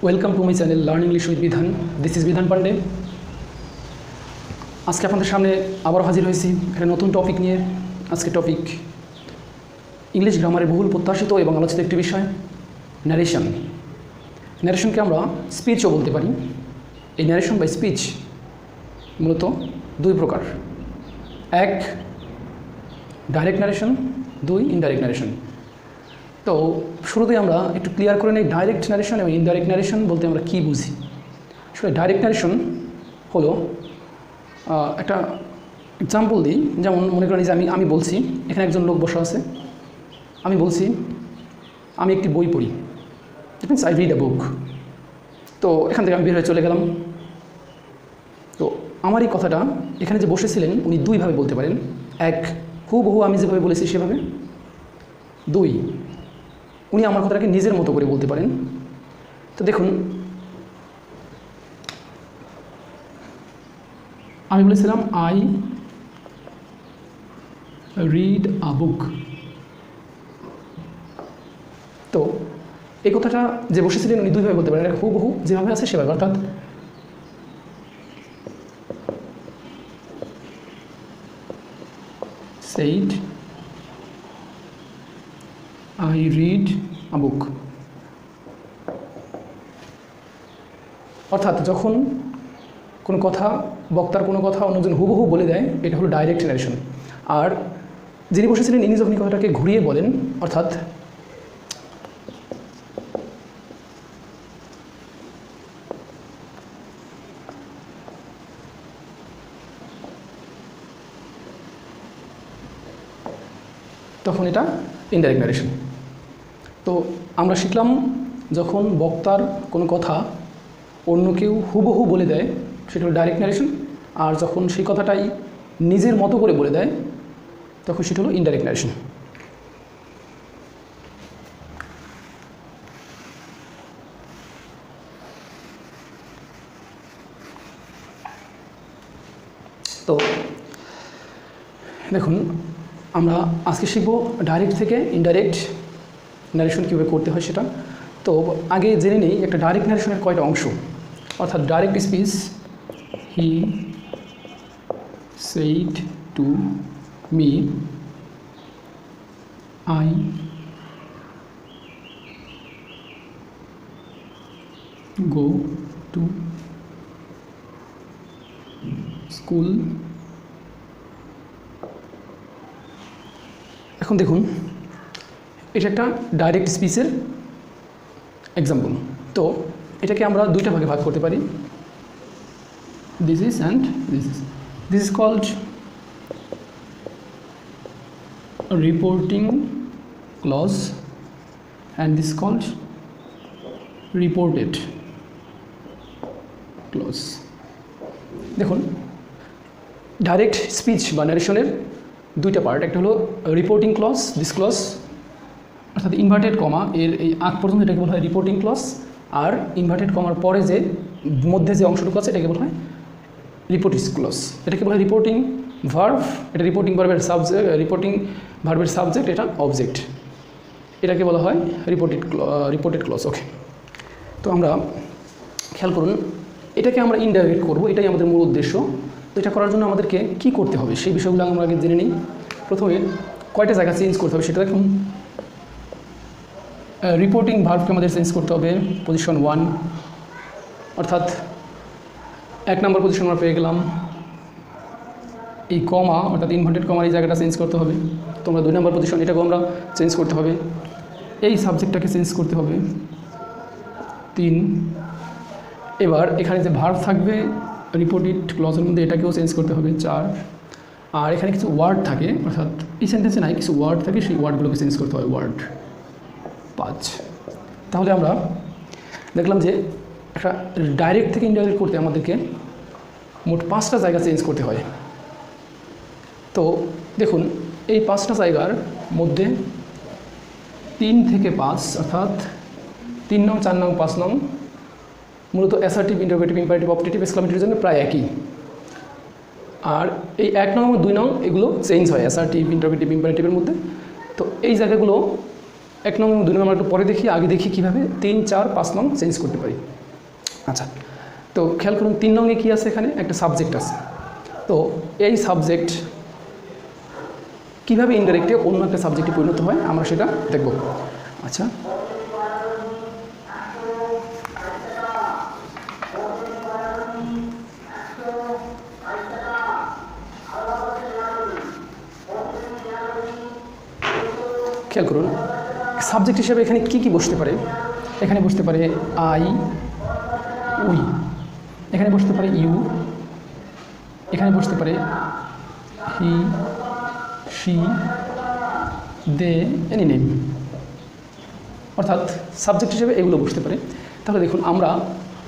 Welcome to my channel learn English with বিধান। This is বিধান পান্ডে। আজকে আপনাদের সামনে আবার হাজির হয়েছি একটা নতুন টপিক নিয়ে। আজকে টপিক ইংলিশ গ্রামারে বহুল প্রত্যাশিত এবং আলোচিত একটি বিষয়, ন্যারেশন। ন্যারেশনকে আমরা স্পিচও বলতে পারি। এই ন্যারেশন বা স্পিচ মূলত দুই প্রকার, এক ডাইরেক্ট ন্যারেশন, দুই ইনডাইরেক্ট ন্যারেশন। তো শুরুতেই আমরা একটু ক্লিয়ার করে নিই ডাইরেক্ট ন্যারেশন এবং ইনডাইরেক্ট ন্যারেশন বলতে আমরা কী বুঝি। আসলে ডাইরেক্ট ন্যারেশন হলো একটা এক্সাম্পল দিই, যেমন মনে করেন যে আমি বলছি, এখানে একজন লোক বসা আছে, আমি বলছি আমি একটি বই পড়ি, it means I read a book. তো এখান থেকে আমি বের হয়ে চলে গেলাম। তো আমার এই কথাটা এখানে যে বসেছিলেন উনি দুইভাবে বলতে পারেন, এক হুবহু আমি যেভাবে বলেছি সেভাবে, দুই উনি আমার কথাটাকে নিজের মতো করে বলতে পারেন। তো দেখুন, আমি বলেছিলাম আই রিড আ বুক। তো এই কথাটা যে বসেছিলেন উনি দুইভাবে বলতে পারেন, হুবহু যেভাবে আছে সেভাবে, অর্থাৎ said I read a book। অর্থাৎ যখন কোনো কথা, বক্তার কোনো কথা অন্যজন হুবহু বলে দেয়, এটা হলো ডাইরেক্ট ন্যারেশন। আর যিনি বসেছিলেন ইনি যখন কথাটাকে ঘুরিয়ে বলেন, অর্থাৎ তখন এটা ইনডাইরেক্ট ন্যারেশন। তো আমরা শিখলাম যখন বক্তার কোনো কথা অন্য কেউ হুবহু বলে দেয় সেটা হলো ডাইরেক্ট ন্যারেশন, আর যখন সেই কথাটাই নিজের মতো করে বলে দেয় তখন সেটা হলো ইনডাইরেক্ট ন্যারেশন। তো দেখুন, আমরা আজকে শিখব ডাইরেক্ট থেকে ইনডাইরেক্ট ন্যারেশন কীভাবে করতে হয় সেটা। তো আগে জেনে নেই একটা ডাইরেক্ট ন্যারেশনের কয়টা অংশ। অর্থাৎ direct speech, he said to me, I go to school. এখন দেখুন, এটা একটা ডাইরেক্ট স্পিচের এক্সাম্পল। তো এটাকে আমরা দুইটা ভাগে ভাগ করতে পারি, this is and this is. This is called reporting clause and this called reported clause. দেখুন, ডাইরেক্ট স্পিচ বা ন্যারেশনের দুইটা পার্ট, একটা হলো রিপোর্টিং ক্লজ, দিস ক্লজ, অর্থাৎ ইনভার্টেড কমা এর এই আগ পর্যন্ত এটাকে বলা হয় রিপোর্টিং ক্লজ, আর ইনভার্টেড কমার পরে যে মধ্যে যে অংশটুকু আছে এটাকে বলা হয় রিপোর্টিস ক্লজ। এটাকে বলা হয় রিপোর্টিং ভার্ব, এটা রিপোর্টিং ভার্বের সাবজেক্ট, রিপোর্টিং ভার্বের সাবজেক্ট, এটা অবজেক্ট, এটাকে বলা হয় রিপোর্টেড ক্লজ। ওকে, তো আমরা খেয়াল করুন, এটাকে আমরা ইনডাইরেক্ট করব, এটাই আমাদের মূল উদ্দেশ্য। তো এটা করার জন্য আমাদেরকে কী করতে হবে সেই বিষয়গুলো আমরা আগে জেনে নিই। প্রথমে কয়টা জায়গা চেঞ্জ করতে হবে সেটা দেখুন। রিপোর্টিং ভার্বকে আমাদের চেঞ্জ করতে হবে পজিশন 1, অর্থাৎ 1 নম্বর পজিশন আমরা পেয়ে গেলাম। এই কমা অর্থাৎ ইনভার্টেড কমার এই জায়গাটা চেঞ্জ করতে হবে। তোমরা 2 নম্বর পজিশন, এটাকেও আমরা চেঞ্জ করতে হবে। এই সাবজেক্টটাকে চেঞ্জ করতে হবে 3। এবার এখানে যে ভার্ব থাকবে রিপোর্টেড ক্লজের মধ্যে, এটাকেও চেঞ্জ করতে হবে 4। আর এখানে কিছু ওয়ার্ড থাকে, অর্থাৎ এই সেন্টেন্সে নাই, কিছু ওয়ার্ড থাকে, সেই ওয়ার্ডগুলোকে চেঞ্জ করতে হবে, ওয়ার্ড 5। তাহলে আমরা দেখলাম যে একটা ডাইরেক্ট থেকে ইনডাইরেক্ট করতে আমাদেরকে মোট 5টা জায়গা চেঞ্জ করতে হয়। তো দেখুন, এই 5টা জায়গার মধ্যে 3 থেকে 5, অর্থাৎ 3 নং, 4 নং, 5 নং মূলত অ্যাসার্টিভ, ইন্টারোগেটিভ, ইম্পারেটিভ, অপটেটিভ, এক্সক্লামেটরির জন্য প্রায় একই। আর এই 1 নং এবং 2 নং এগুলো চেঞ্জ হয় অ্যাসার্টিভ, ইন্টারোগেটিভ, ইম্পারেটিভের মধ্যে। তো এই জায়গাগুলো 1 নং এবং 2 নং আমরা একটু পরে দেখি, আগে দেখি কীভাবে 3, 4, 5 নং চেঞ্জ করতে পারি। আচ্ছা, তো খেয়াল করুন 3 নংয়ে কী আছে, এখানে একটা সাবজেক্ট আছে। তো এই সাবজেক্ট কীভাবে ইনডাইরেক্টে অন্য একটা সাবজেক্টে পরিণত হয় আমরা সেটা দেখব। আচ্ছা, খেয়াল করুন সাবজেক্ট হিসেবে এখানে কি কি বসতে পারে। এখানে বসতে পারে আই, উই, এখানে বসতে পারে ইউ, এখানে বসতে পারে হি, শি, দে, এনি নেম, অর্থাৎ সাবজেক্ট হিসেবে এগুলো বসতে পারে। তাহলে দেখুন আমরা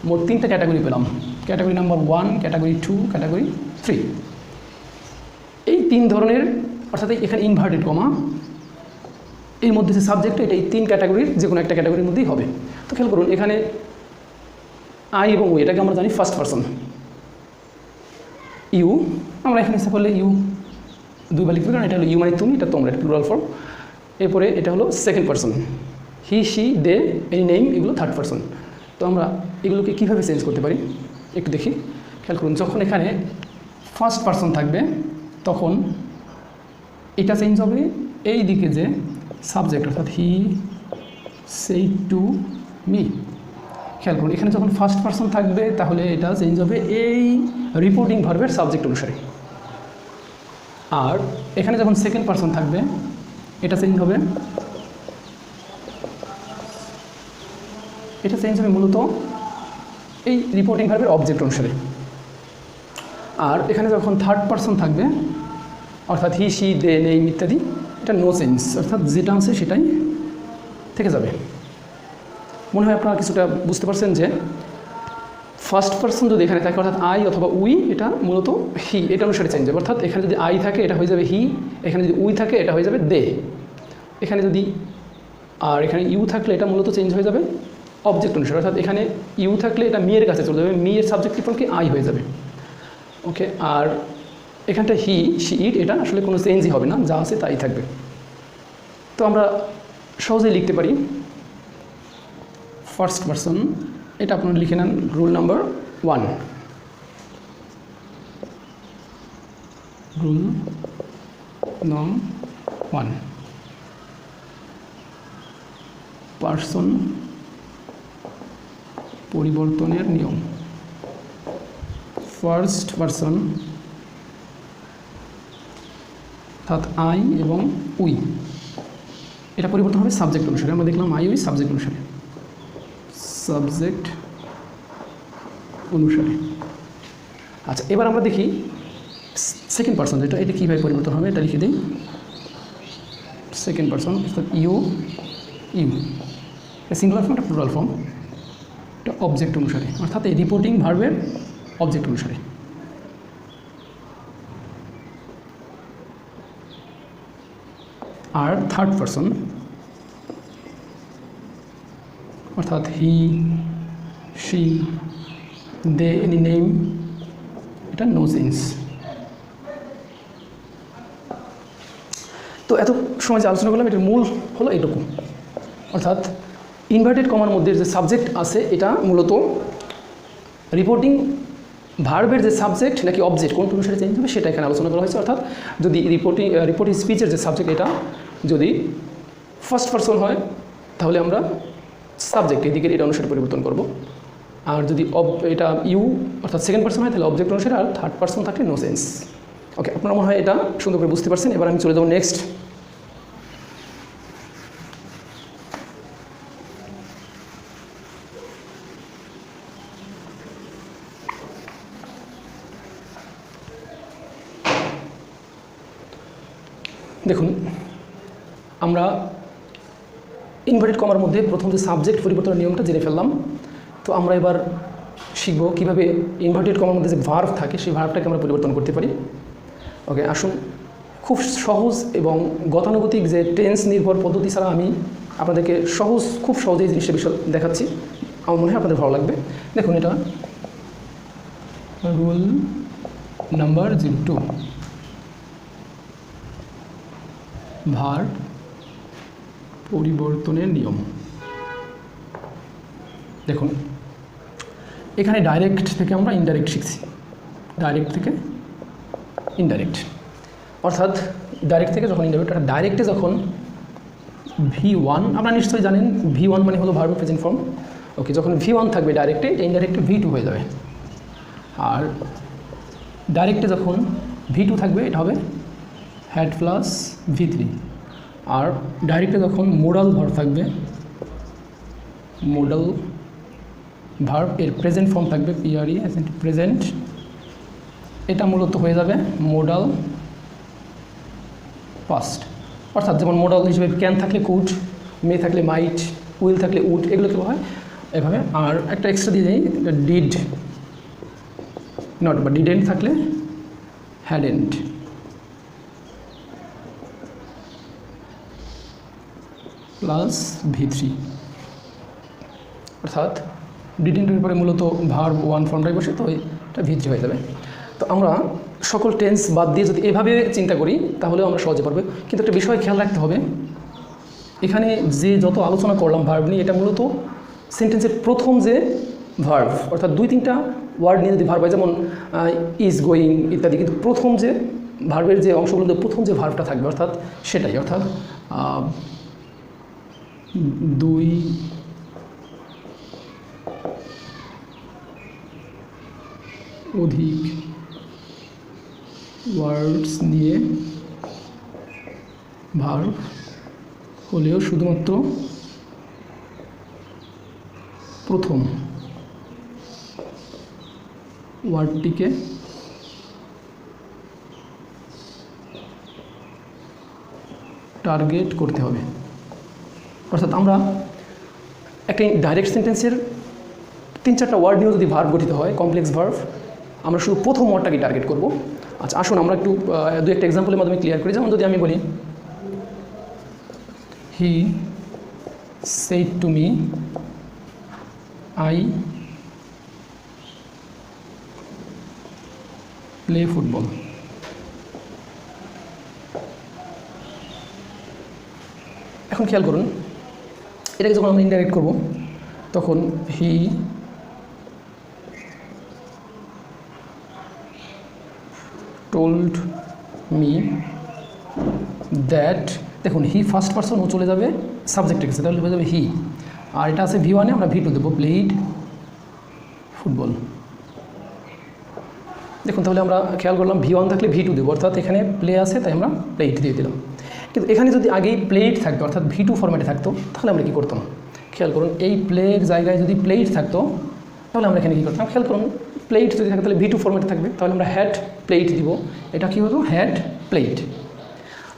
মোট 3টা ক্যাটাগরি পেলাম, ক্যাটাগরি নাম্বার 1, ক্যাটাগরি 2, ক্যাটাগরি 3। এই 3 ধরনের, অর্থাৎ এখানে ইনভার্টেড কমা এর মধ্যে যে সাবজেক্ট এটা এই 3 ক্যাটাগরির যে কোনো একটা ক্যাটাগরির মধ্যেই হবে। তো খেয়াল করুন এখানে আই এবং উই এটাকে আমরা জানি ফার্স্ট পারসন। ইউ আমরা এখানে হিসাব করলে ইউ দুইবার লিখতে পারি, কারণ এটা হলো ইউ মানে তুমি, এটা তোমরা, এটা প্লুরাল ফর্ম। এরপরে এটা হলো second person, he, she, they, any name, এগুলো থার্ড পারসন। তো আমরা এগুলোকে কীভাবে চেঞ্জ করতে পারি একটু দেখি। খেয়াল করুন যখন এখানে ফার্স্ট পারসন থাকবে তখন এটা চেঞ্জ হবে এই দিকে যে সাবজেক্ট, অর্থাৎ হি সেই টু মি। খেয়াল করুন এখানে যখন ফার্স্ট পারসন থাকবে তাহলে এটা চেঞ্জ হবে এই রিপোর্টিং ভার্বের সাবজেক্ট অনুসারে। আর এখানে যখন সেকেন্ড পারসন থাকবে এটা চেঞ্জ হবে, এটা চেঞ্জ হবে মূলত এই রিপোর্টিং ভার্বের অবজেক্ট অনুসারে। আর এখানে যখন থার্ড পারসন থাকবে অর্থাৎ হি, শি, দে, নেম ইত্যাদি, এটা নো চেঞ্জ, অর্থাৎ যেটা আছে সেটাই থেকে যাবে। মনে হয় আপনারা কিছুটা বুঝতে পারছেন যে ফার্স্ট পারসন যদি এখানে থাকে অর্থাৎ আই অথবা উই, এটা মূলত হি এটা অনুসারে চেঞ্জ হবে। অর্থাৎ এখানে যদি আই থাকে এটা হয়ে যাবে হি, এখানে যদি উই থাকে এটা হয়ে যাবে দে, এখানে যদি আর এখানে ইউ থাকলে এটা মূলত চেঞ্জ হয়ে যাবে অবজেক্ট অনুসারে। অর্থাৎ এখানে ইউ থাকলে এটা মিয়ের কাছে চলে যাবে, মিয়ের সাবজেক্ট কি আই হয়ে যাবে। ওকে, আর এখানটা হি, শি, ইট এটা আসলে কোনো চেঞ্জই হবে না, যা আছে তাই থাকবে। তো আমরা সহজেই লিখতে পারি ফার্স্ট পারসন, এটা আপনারা লিখে নেন রুল নাম্বার 1। রুল নং 1, পারসন পরিবর্তনের নিয়ম। ফার্স্ট পারসন অর্থাৎ আই এবং উই, এটা পরিবর্তন হবে সাবজেক্ট অনুসারে। আমরা দেখলাম আই উই সাবজেক্ট অনুসারে, সাবজেক্ট অনুসারে। আচ্ছা, এবার আমরা দেখি সেকেন্ড পারসন যেটা, এটা কীভাবে পরিবর্তন হবে এটা লিখে দিই। সেকেন্ড পারসন অর্থাৎ ইউ, ইউ এটা সিঙ্গুলার ফর্ম, এটা প্লুরাল ফর্ম, এটা অবজেক্ট অনুসারে, অর্থাৎ এই রিপোর্টিং ভার্বের অবজেক্ট অনুসারে। আর থার্ড পারসন অর্থাৎ হি, শি, দে, এনি নেম, এটা নো চেঞ্জ। তো এত সময় যে আলোচনা করলাম এটার মূল হলো এটুকু, অর্থাৎ ইনভার্টেড কমার মধ্যে যে সাবজেক্ট আছে এটা মূলত রিপোর্টিং ভার্বের যে সাবজেক্ট নাকি অবজেক্ট কোনটা অনুসারে চেঞ্জ হবে সেটা এখানে আলোচনা করা হয়েছে। অর্থাৎ যদি রিপোর্টিং স্পিচের যে সাবজেক্ট এটা যদি ফার্স্ট পারসন হয় তাহলে আমরা সাবজেক্ট এদিকে এটা অনুসারে পরিবর্তন করব। আর যদি এটা ইউ অর্থাৎ সেকেন্ড পারসন হয় তাহলে অবজেক্ট অনুসারে, আর থার্ড পারসন থাকলে নো সেন্স। ওকে, আপনারা মনে হয় এটা সুন্দর করে বুঝতে পারছেন। এবার আমি চলে যাবো নেক্সট। দেখুন আমরা ইনভার্টেড কমার মধ্যে প্রথম যে সাবজেক্ট পরিবর্তনের নিয়মটা জেনে ফেললাম। তো আমরা এবার শিখব কীভাবে ইনভার্টেড কমার মধ্যে যে ভার্ব থাকে সেই ভার্বটাকে আমরা পরিবর্তন করতে পারি। ওকে, আসুন খুব সহজ এবং গতানুগতিক যে টেন্স নির্ভর পদ্ধতি ছাড়া আমি আপনাদেরকে খুব সহজেই জিনিসটা বিষয় দেখাচ্ছি, আমার মনে হয় আপনাদের ভালো লাগবে। দেখুন এটা রুল নাম্বার 02, ভার্ব পরিবর্তনের নিয়ম। দেখুন এখানে ডাইরেক্ট থেকে আমরা ইনডাইরেক্ট শিখছি, ডাইরেক্ট থেকে ইনডাইরেক্ট, অর্থাৎ ডাইরেক্ট থেকে যখন ইনডাইরেক্ট, ডাইরেক্টে যখন V1, আপনারা নিশ্চয়ই জানেন V1 মানে হলো ভার্ব প্রেজেন্ট ফর্ম। ওকে, যখন V1 থাকবে ডাইরেক্টে, ইনডাইরেক্টে V2 হয়ে যাবে। আর ডাইরেক্টে যখন V2 থাকবে, এটা হবে হ্যাড প্লাস V3। আর ডাইরেক্টে যখন মোডাল ভার্ব থাকবে, মোডাল ভার্ব এর প্রেজেন্ট ফর্ম থাকবে PRE প্রেজেন্ট, এটা মূলত হয়ে যাবে মোডাল পাস্ট। অর্থাৎ যেমন মোডাল হিসেবে ক্যান থাকলে কুড, মে থাকলে মাইট, উইল থাকলে উড, এগুলোকে বলা হয় এভাবে। আর একটা এক্সট্রা দিয়ে যাই, ডিড নট বা ডিডেন্ট থাকলে হ্যাডেন্ট। প্লাস V3, অর্থাৎ ডিডেন্টের পরে মূলত ভার্ব 1 ফর্মটাই বসে, তো এটা V3 হয়ে যাবে। তো আমরা সকল টেন্স বাদ দিয়ে যদি এভাবে চিন্তা করি তাহলেও আমরা সহজে পারবো। কিন্তু একটা বিষয় খেয়াল রাখতে হবে, এখানে যে যত আলোচনা করলাম ভার্ব নিয়ে, এটা মূলত সেন্টেন্সের প্রথম যে ভার্ব, অর্থাৎ 2-3টা ওয়ার্ড নিয়ে যদি ভার্ব হয়, যেমন ইজ, গোয়িং ইত্যাদি, কিন্তু প্রথম যে ভার্বের যে অংশগুলোতে প্রথম যে ভার্বটা থাকবে, অর্থাৎ সেটাই, অর্থাৎ 2 অধিক ওয়ার্ডস নিয়ে ভার্ব হলেও শুধুমাত্র প্রথম ওয়ার্ডটিকে টার্গেট করতে হবে। অর্থাৎ আমরা একটা ডাইরেক্ট সেন্টেন্সের 3-4টা ওয়ার্ড নিয়েও যদি ভার্ব গঠিত হয়, কমপ্লেক্স ভার্ব, আমরা শুধু প্রথম ওয়ার্ডটাকে টার্গেট করব। আচ্ছা, আসুন আমরা একটু 2-1টা এক্সাম্পলের মাধ্যমে ক্লিয়ার করি। যেমন যদি আমি বলি, he said to me I play football. এখন খেয়াল করুন, এটাকে যখন আমরা ইনডাইরেক্ট করব, তখন হি টোল্ড মি দ্যাট, দেখুন হি ফার্স্ট পারসন, ও চলে যাবে সাবজেক্টের কাছে, তাহলে হয়ে যাবে হি। আর এটা আছে V1-এ, আমরা V2 দেবো, প্লেইড ফুটবল। দেখুন তাহলে আমরা খেয়াল করলাম V1 থাকলে V2 দেবো, অর্থাৎ এখানে প্লে আছে তাই আমরা প্লেইড দিয়ে দিলাম। কিন্তু এখানে যদি আগেই প্লেইড থাকতো, অর্থাৎ V2 ফরম্যাটে থাকতো, তাহলে আমরা কী করতাম? খেয়াল করুন, এই প্লের জায়গায় যদি প্লেইড থাকতো, তাহলে আমরা এখানে কী করতাম? খেয়াল করুন, প্লেট যদি থাকে তাহলে V2 ফরম্যাটে থাকবে, তাহলে আমরা হ্যাড প্লেট দিব, এটা কী হতো? Had plate.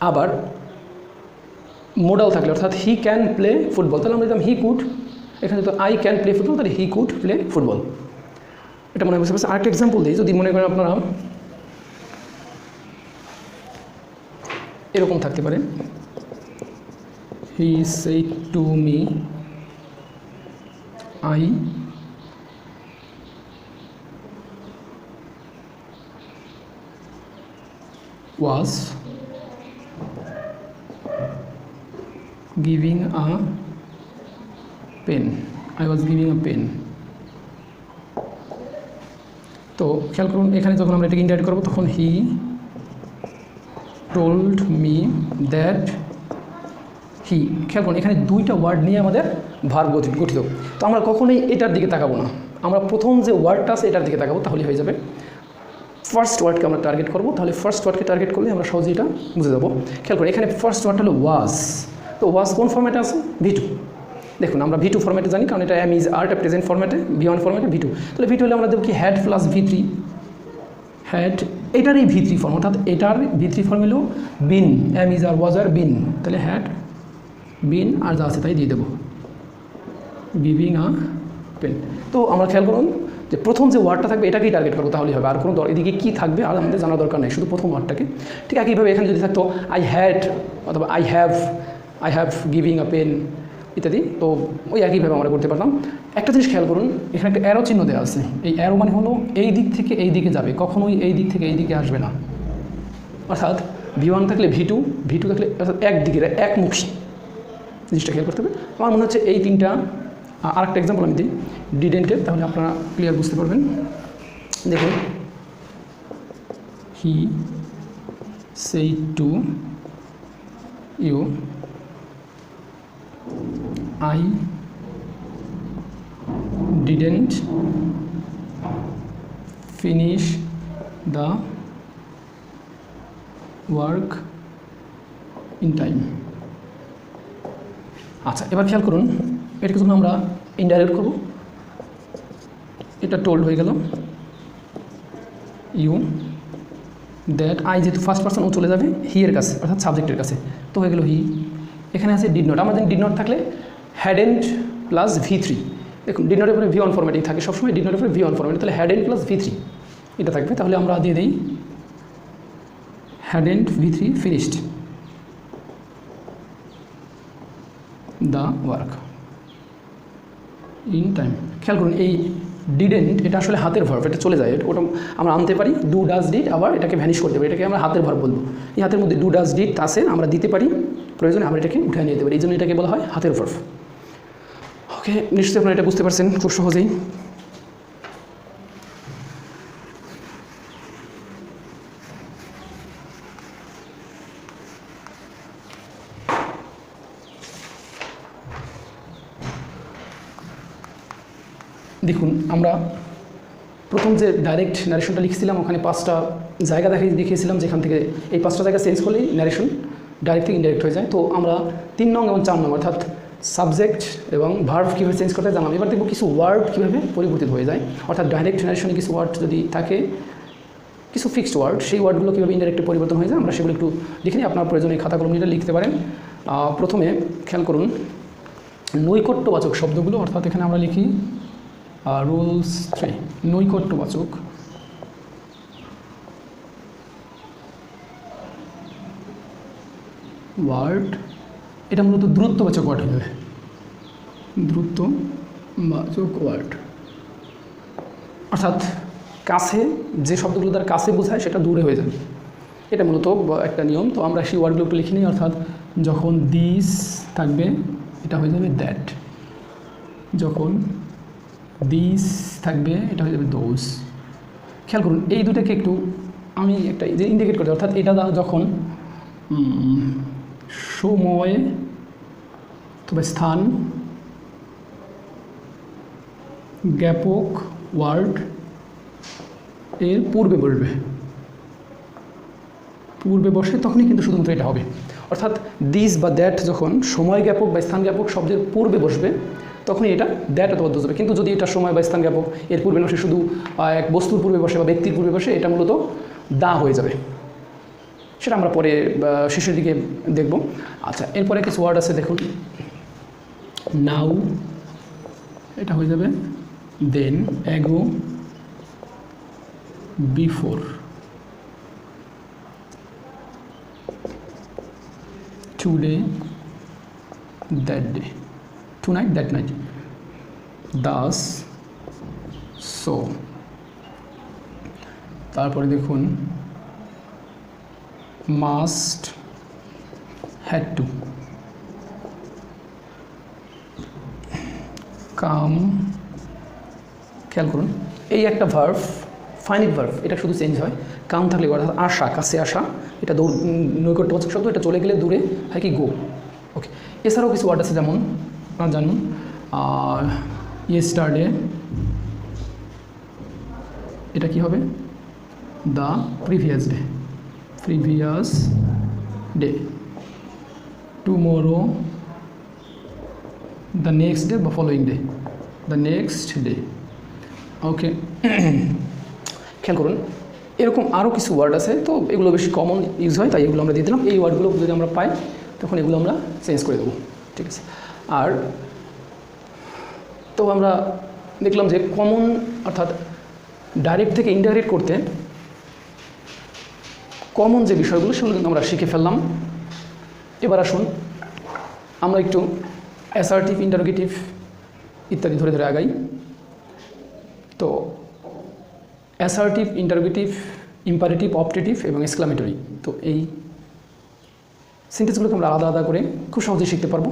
আবার মোডাল থাকলে, অর্থাৎ হি ক্যান প্লে ফুটবল, তাহলে আমরা দিতাম হি কুড। এখানে তো আই ক্যান প্লে ফুটবল, তাহলে হি কুড প্লে ফুটবল। এটা মনে হয় বুঝতে পারছি। আরেকটা এক্সাম্পল দিই, যদি মনে করেন আপনারা এরকম থাকতে পারে, he said to me I was giving a pen, I was giving a pen। তো খেয়াল করুন, এখানে যখন আমরা এটাকে ইন্টারেক্ট করবো, তখন he told me that he. খেয়াল করুন, এখানে 2টা ওয়ার্ড নিয়ে আমাদের ভার্ব গঠিত। তো আমরা কখনোই এটার দিকে তাকাবো না, আমরা প্রথম যে ওয়ার্ডটা আছে এটার দিকে তাকাবো, তাহলে হয়ে যাবে। ফার্স্ট ওয়ার্ডকে আমরা টার্গেট করবো, তাহলে ফার্স্ট ওয়ার্ডকে টার্গেট করলে আমরা সহজেই এটা বুঝে যাবো। খেয়াল করি, এখানে ফার্স্ট ওয়ার্ডটা হলো ওয়াজ। তো ওয়াজ কোন ফর্ম্যাটে আছে? V2। দেখুন আমরা V2 ফর্ম্যাটে জানি, কারণ এটা এম ইজ আর, এটা প্রেজেন্ট ফর্ম্যাটে, V1 ফর্ম্যাটে V2। তাহলে V2 হলে আমরা দেবো কি? হ্যাড প্লাস V3, হ্যাড, এটারই V3 ফর্ম, অর্থাৎ এটার V3 ফর্ম হলো বিন, এম ইজ আর ওয়াজ আর বিন, তাহলে হ্যাড বিন, আর যা আছে তাই দিয়ে দেবো, গিভিং আ পেন। তো আমরা খেয়াল করুন যে প্রথম যে ওয়ার্ডটা থাকবে এটাকেই টার্গেট করবো, তাহলেই হবে। আর কোনো এদিকে কী থাকবে আর আমাদের জানার দরকার নেই, শুধু প্রথম ওয়ার্ডটাকে। ঠিক একইভাবে এখানে যদি থাকতো আই হ্যাড অথবা I have giving a pen ইত্যাদি, তো ওই একইভাবে আমরা করতে পারতাম। একটা জিনিস খেয়াল করুন, এখানে একটা অ্যারো চিহ্ন দেওয়া আছে, এই অ্যারো মানে হলো এই দিক থেকে এই দিকে যাবে, কখনোই এই দিক থেকে এই দিকে আসবে না। অর্থাৎ V1 থাকলে V2 থাকলে অর্থাৎ একদিকে একমুখী, জিনিসটা খেয়াল করতে হবে। আমার মনে হচ্ছে এই 3টা আরেকটা এক্সাম্পল আমি দিই ডিডেন্টের, তাহলে আপনারা ক্লিয়ার বুঝতে পারবেন। দেখুন, হি said to you I didn't finish the work in time। আচ্ছা, এবার খেয়াল করুন, এটাকে যখন আমরা ইনডাইরেক্ট করব, এটা টোল্ড হয়ে গেল ইউ দ্যাট আই, যেহেতু ফার্স্ট পার্সন ও চলে যাবে হি এর কাছে, অর্থাৎ সাবজেক্টের কাছে, তো হয়ে গেল হি। এখানে আছে ডিড নট, আমাদের ডিড নট থাকলে হ্যাডেন্ট প্লাস V3, দেখুন ডিড নটের পরে V1 ফরম্যাটেই থাকে সবসময়, ডিড নটের পরে V1 ফরম্যাট, তাহলে হ্যাডেন্ট প্লাস V3 এটা থাকবে। তাহলে আমরা দিয়ে দিই hadn't V3 finished the work in time. খেয়াল করুন, এই ডিডেন্ট এটা আসলে হাতের ভার্ব, এটা চলে যায়, ওটা আমরা আনতে পারি ডু ডাজ ডিড, আবার এটাকে ভ্যানিশ করতে পারি, এটাকে আমরা হাতের ভার্ব বলবো। এই হাতের মধ্যে ডু ডাজ ডিড আছে, আমরা দিতে পারি প্রয়োজনে, আমরা এটাকে উঠে নিয়ে যেতে পারি, এই জন্য এটাকে বলা হয় হাতের ভার্ব। ওকে, নিশ্চয়ই আপনারা এটা বুঝতে পারছেন খুব সহজেই। দেখুন, আমরা প্রথম যে ডাইরেক্ট ন্যারেশনটা লিখছিলাম ওখানে 5টা জায়গা দেখিয়েছিলাম, যেখান থেকে এই 5টা জায়গা চেঞ্জ করলেই ন্যারেশন ডাইরেক্ট থেকে ইনডাইরেক্ট হয়ে যায়। তো আমরা 3 নং এবং 4 নং অর্থাৎ সাবজেক্ট এবং ভার্ব কীভাবে চেঞ্জ করতে হয় জানলাম। এবার দেখব কিছু ওয়ার্ড কীভাবে পরিবর্তিত হয়ে যায়, অর্থাৎ ডাইরেক্ট ন্যারেশনে কিছু ওয়ার্ড যদি থাকে, কিছু ফিক্সড ওয়ার্ড, সেই ওয়ার্ডগুলো কীভাবে ইনডাইরেক্টে পরিবর্তন হয়ে যায় আমরা সেগুলো একটু লিখে নিই। আপনার প্রয়োজনে খাতা কলম নিয়ে লিখতে পারেন। প্রথমে খেয়াল করুন নৈকট্যবাচক শব্দগুলো, অর্থাৎ এখানে আমরা লিখি রুলস 3 নৈকট্যবাচক ওয়ার্ড, এটা মূলত দূরত্ববাচক ওয়ার্ড হবে, দূরত্ববাচক ওয়ার্ড, অর্থাৎ কাছে যে শব্দগুলো তার কাছে বোঝায় সেটা দূরে হয়ে যাবে, এটা মূলত একটা নিয়ম। তো আমরা সেই ওয়ার্ডগুলো একটু লিখে নিই, অর্থাৎ যখন দিস থাকবে এটা হয়ে যাবে দ্যাট, যখন দিস থাকবে এটা হয়ে যাবে দোজ। খেয়াল করুন এই দুটাকে একটু আমি একটা যে ইন্ডিকেট করতে, অর্থাৎ এটা যখন সময় তবে স্থান জ্ঞাপক ওয়ার্ড এর পূর্বে বসে তখনই কিন্তু শুধুমাত্র এটা হবে। অর্থাৎ দিস বা দ্যাট যখন সময় জ্ঞাপক বা স্থান জ্ঞাপক শব্দের পূর্বে বসবে তখনই এটা দ্যাট অথবা দোজ হবে। কিন্তু যদি এটা সময় বা স্থান জ্ঞাপক এর পূর্বে বসে, শুধু এক বস্তুর পূর্বে বসে বা ব্যক্তির পূর্বে বসে, এটা মূলত দা হয়ে যাবে। সেটা আমরা পরে শেষের দিকে দেখব। আচ্ছা, এরপরে কিছু ওয়ার্ড আছে দেখুন, নাও এটা হয়ে যাবে then, ago before, today that day, tonight that night, thus so. তারপরে দেখুন মাস্ট হ্যাড টু, কাম। খেয়াল করুন এই একটা ভার্ভ, ফাইনিট ভার্ভ, এটা শুধু চেঞ্জ হয় কাম থাকলে, অর্থাৎ আসা, কাছে আসা, এটা নৈকট্যবাচক শব্দ, এটা চলে গেলে দূরে হয় কি গো। ওকে, এছাড়াও কিছু ওয়ার্ড আছে যেমন আপনারা জানুন ইয়েস্টারডে, এটা কি হবে the previous day, tomorrow the next day বা following day, the next day. Okay, খেয়াল করুন এরকম আরও কিছু ওয়ার্ড আছে, তো এগুলো বেশি কমন ইউজ হয় তাই এগুলো আমরা দিয়ে দিলাম। এই ওয়ার্ডগুলো যদি আমরা পাই তখন এগুলো আমরা চেঞ্জ করে দেবো, ঠিক আছে। আর তো আমরা দেখলাম যে কমন অর্থাৎ ডাইরেক্ট থেকে ইনডাইরেক্ট করতে কমন যে বিষয়গুলো সেগুলো কিন্তু আমরা শিখে ফেললাম। এবার আসুন আমরা একটু অ্যাসার্টিভ, ইন্টারোগেটিভ ইত্যাদি ধরে ধরে আগাই। তো অ্যাসার্টিভ, ইন্টারোগেটিভ, ইম্পারেটিভ, অপটেটিভ এবং এক্সক্লামেটরি, তো এই সেন্টেন্সগুলোকে আমরা আলাদা আলাদা করে খুব সহজেই শিখতে পারবো।